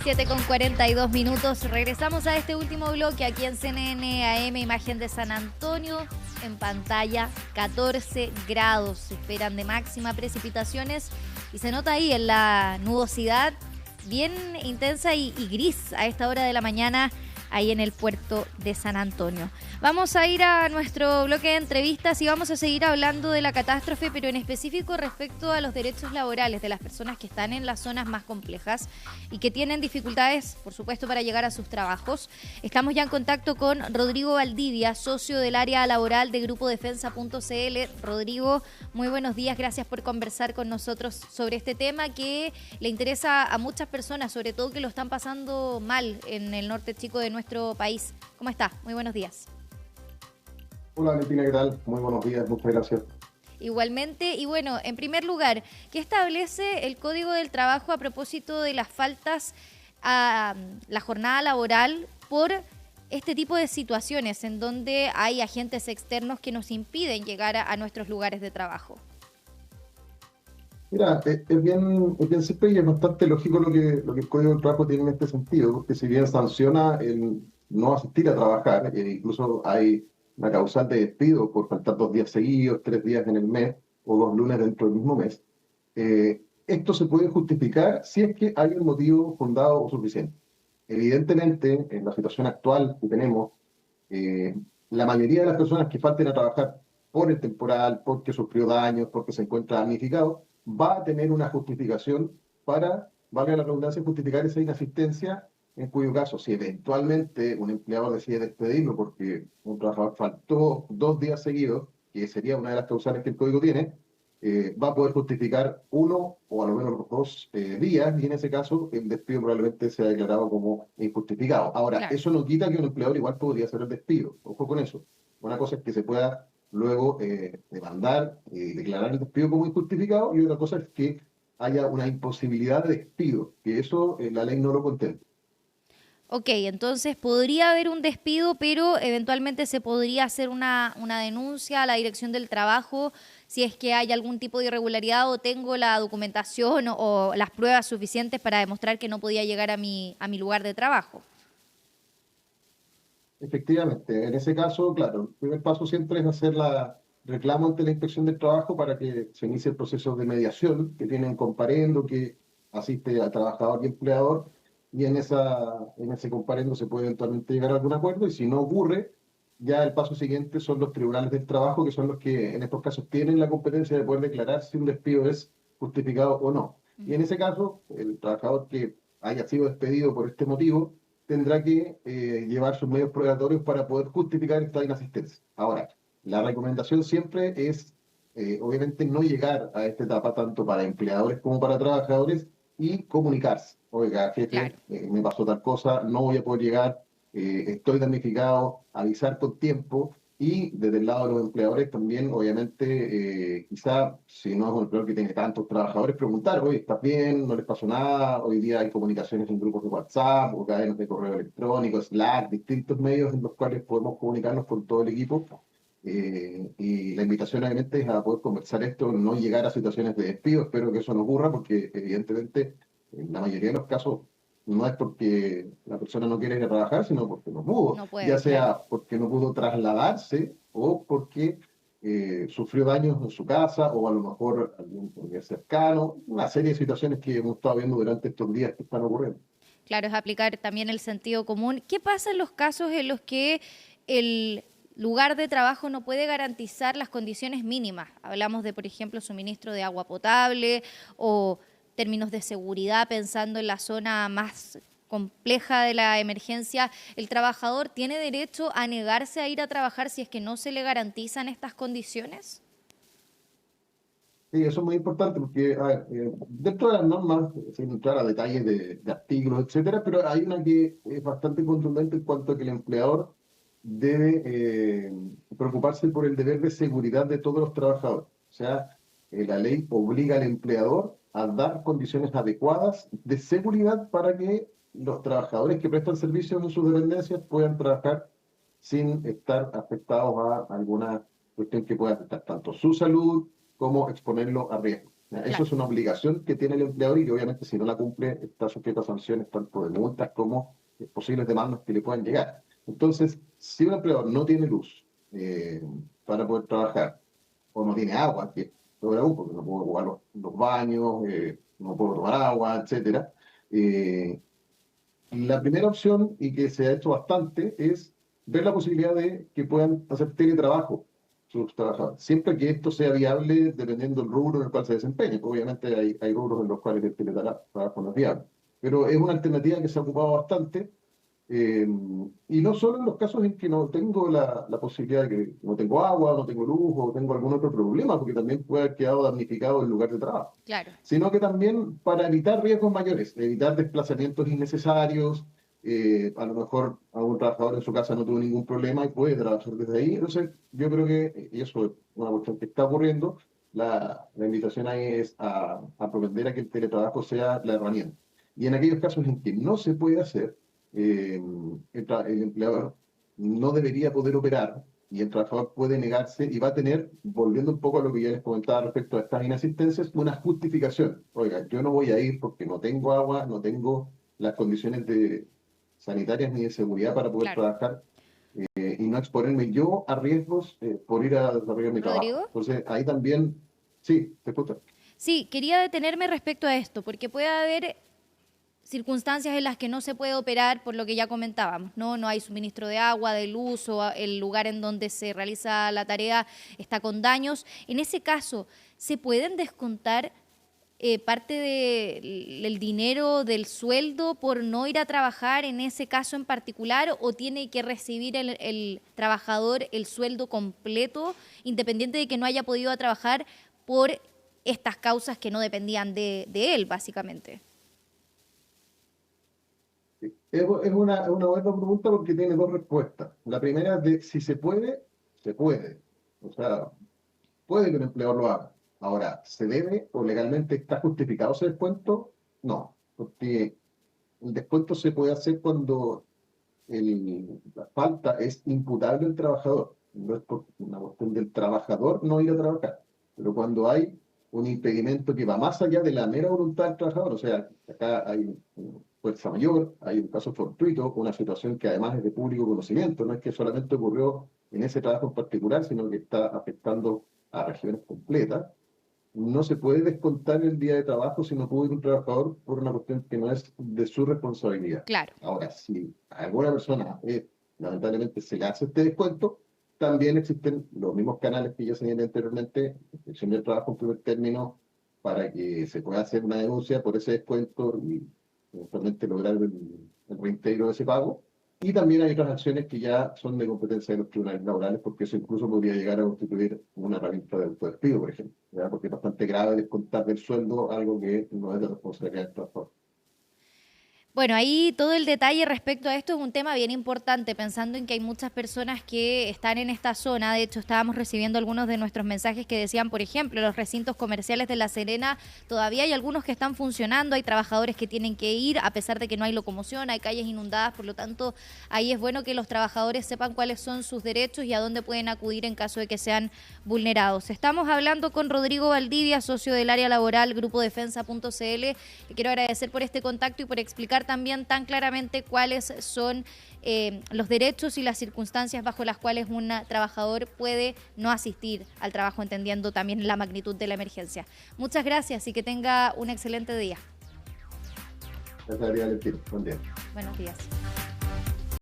7:42. Regresamos a este último bloque aquí en CNN AM, imagen de San Antonio. En pantalla, 14 grados se esperan de máxima precipitaciones y se nota ahí en la nubosidad bien intensa y gris a esta hora de la mañana ahí en el puerto de San Antonio. Vamos a ir a nuestro bloque de entrevistas y vamos a seguir hablando de la catástrofe, pero en específico respecto a los derechos laborales de las personas que están en las zonas más complejas y que tienen dificultades, por supuesto, para llegar a sus trabajos. Estamos ya en contacto con Rodrigo Valdivia, socio del área laboral de Grupo Defensa.cl. Rodrigo, muy buenos días, gracias por conversar con nosotros sobre este tema que le interesa a muchas personas, sobre todo que lo están pasando mal en el norte chico de nuestro país. ¿Cómo está? Muy buenos días. Hola Valentina, ¿qué tal? Muy buenos días, muchas gracias. Igualmente, y bueno, en primer lugar, ¿qué establece el Código del Trabajo a propósito de las faltas a la jornada laboral por este tipo de situaciones en donde hay agentes externos que nos impiden llegar a nuestros lugares de trabajo? Mira, es bien simple y es bastante lógico lo que el Código del Trabajo tiene en este sentido, porque si bien sanciona el no asistir a trabajar, incluso hay una causal de despido por faltar 2 días seguidos, 3 días en el mes o 2 lunes dentro del mismo mes, esto se puede justificar si es que hay un motivo fundado o suficiente. Evidentemente, en la situación actual que tenemos, eh, la mayoría de las personas que falten a trabajar por el temporal, porque sufrió daños, porque se encuentra damnificado, va a tener una justificación para, valga la redundancia, justificar esa inasistencia, en cuyo caso, si eventualmente un empleador decide despedirlo porque un trabajador faltó 2 días seguidos, que sería una de las causales que el código tiene, va a poder justificar uno o a lo menos los 2 días, y en ese caso el despido probablemente sea declarado como injustificado. Ahora, Claro. eso no quita que un empleador igual podría hacer el despido. Ojo con eso. Una cosa es que se pueda luego demandar y declarar el despido como injustificado, y otra cosa es que haya una imposibilidad de despido, que eso la ley no lo contempla. Ok, entonces podría haber un despido, pero eventualmente se podría hacer una denuncia a la Dirección del Trabajo si es que hay algún tipo de irregularidad o tengo la documentación o las pruebas suficientes para demostrar que no podía llegar a mi lugar de trabajo. Efectivamente, en ese caso, claro, el primer paso siempre es hacer la reclamo ante la Inspección del Trabajo para que se inicie el proceso de mediación que tienen comparendo, que asiste a trabajador y empleador, y en ese comparendo se puede eventualmente llegar a algún acuerdo, y si no ocurre, ya el paso siguiente son los tribunales del trabajo, que son los que en estos casos tienen la competencia de poder declarar si un despido es justificado o no. Y en ese caso, el trabajador que haya sido despedido por este motivo tendrá que llevar sus medios probatorios para poder justificar esta inasistencia. Ahora, la recomendación siempre es, obviamente, no llegar a esta etapa tanto para empleadores como para trabajadores y comunicarse. Oiga, Claro. jefe, me pasó tal cosa, no voy a poder llegar, estoy damnificado, avisar con tiempo. Y desde el lado de los empleadores también, obviamente, quizá si no es un empleador que tiene tantos trabajadores, preguntar, oye, ¿estás bien? ¿No les pasó nada? Hoy día hay comunicaciones en grupos de WhatsApp o cadenas de correo electrónico, Slack, distintos medios en los cuales podemos comunicarnos con todo el equipo. Y la invitación obviamente es a poder conversar esto, no llegar a situaciones de despido. Espero que eso no ocurra porque evidentemente en la mayoría de los casos no es porque la persona no quiere ir a trabajar, sino porque no pudo, No ya puede, claro. sea porque no pudo trasladarse o porque sufrió daños en su casa o a lo mejor algún familiar cercano, una serie de situaciones que hemos estado viendo durante estos días que están ocurriendo. Claro, es aplicar también el sentido común. ¿Qué pasa en los casos en los que el lugar de trabajo no puede garantizar las condiciones mínimas? Hablamos de, por ejemplo, suministro de agua potable o términos de seguridad, pensando en la zona más compleja de la emergencia. ¿El trabajador tiene derecho a negarse a ir a trabajar si es que no se le garantizan estas condiciones? Sí, eso es muy importante porque, a ver, dentro de las normas, sin entrar a detalles de artículos, etcétera, pero hay una que es bastante contundente en cuanto a que el empleador debe preocuparse por el deber de seguridad de todos los trabajadores. O sea, la ley obliga al empleador a dar condiciones adecuadas de seguridad para que los trabajadores que prestan servicios en sus dependencias puedan trabajar sin estar afectados a alguna cuestión que pueda afectar tanto su salud como exponerlo a riesgo. Eso Claro. es una obligación que tiene el empleador y que obviamente si no la cumple está sujeto a sanciones tanto de multas como posibles demandas que le puedan llegar. Entonces, si un empleador no tiene luz para poder trabajar o no tiene agua, que es peor aún porque no puedo ocupar los baños, no puedo tomar agua, etcétera, eh, la primera opción, y que se ha hecho bastante, es ver la posibilidad de que puedan hacer teletrabajo sus trabajadores, siempre que esto sea viable dependiendo del rubro en el cual se desempeñe. Obviamente hay rubros en los cuales el teletrabajo no es viable, pero es una alternativa que se ha ocupado bastante, y no solo en los casos en que no tengo la posibilidad de que no tengo agua, no tengo luz o tengo algún otro problema, porque también puede haber quedado damnificado el lugar de trabajo, Claro. sino que también para evitar riesgos mayores, evitar desplazamientos innecesarios. A lo mejor algún trabajador en su casa no tuvo ningún problema y puede trabajar desde ahí. Entonces, yo creo que, y eso es una cuestión que está ocurriendo, la invitación ahí es a propender a que el teletrabajo sea la herramienta. Y en aquellos casos en que no se puede hacer, el empleador no debería poder operar y el trabajador puede negarse y va a tener, volviendo un poco a lo que ya les comentaba respecto a estas inasistencias, una justificación. Oiga, yo no voy a ir porque no tengo agua, no tengo las condiciones sanitarias ni de seguridad para poder Claro. trabajar, y no exponerme yo a riesgos por ir a desarrollar mi trabajo. Rodrigo. Entonces, ahí también, sí, te escucho. Sí, quería detenerme respecto a esto, porque puede haber circunstancias en las que no se puede operar por lo que ya comentábamos, ¿no? No hay suministro de agua, de luz o el lugar en donde se realiza la tarea está con daños. En ese caso, ¿se pueden descontar parte del dinero del sueldo por no ir a trabajar en ese caso en particular o tiene que recibir el trabajador el sueldo completo independiente de que no haya podido trabajar por estas causas que no dependían de él, básicamente? Es una buena pregunta porque tiene dos respuestas. La primera es de si se puede, se puede. O sea, puede que un empleador lo haga. Ahora, ¿se debe o legalmente está justificado ese descuento? No, porque el descuento se puede hacer cuando la falta es imputable al trabajador. No es por una cuestión del trabajador no ir a trabajar. Pero cuando hay un impedimento que va más allá de la mera voluntad del trabajador, o sea, acá hay fuerza mayor, hay un caso fortuito, una situación que además es de público conocimiento, no es que solamente ocurrió en ese trabajo en particular, sino que está afectando a regiones completas. No se puede descontar el día de trabajo si no pudo ir un trabajador por una cuestión que no es de su responsabilidad. Claro. Ahora, si a alguna persona lamentablemente se le hace este descuento, también existen los mismos canales que ya señalé anteriormente, inspección del trabajo en primer término, para que se pueda hacer una denuncia por ese descuento y eventualmente lograr el reintegro de ese pago. Y también hay otras acciones que ya son de competencia de los tribunales laborales, porque eso incluso podría llegar a constituir una herramienta de autodespido, por ejemplo, ¿ya? Porque es bastante grave descontar del sueldo algo que no es de responsabilidad del trabajador. Bueno, ahí todo el detalle respecto a esto es un tema bien importante, pensando en que hay muchas personas que están en esta zona. De hecho, estábamos recibiendo algunos de nuestros mensajes que decían, por ejemplo, los recintos comerciales de La Serena, todavía hay algunos que están funcionando, hay trabajadores que tienen que ir, a pesar de que no hay locomoción, hay calles inundadas, por lo tanto, ahí es bueno que los trabajadores sepan cuáles son sus derechos y a dónde pueden acudir en caso de que sean vulnerados. Estamos hablando con Rodrigo Valdivia, socio del área laboral, Grupo Defensa.cl. Le quiero agradecer por este contacto y por explicar también tan claramente cuáles son los derechos y las circunstancias bajo las cuales un trabajador puede no asistir al trabajo, entendiendo también la magnitud de la emergencia. Muchas gracias y que tenga un excelente día. Gracias, Valentín. Buen día. Buenos días.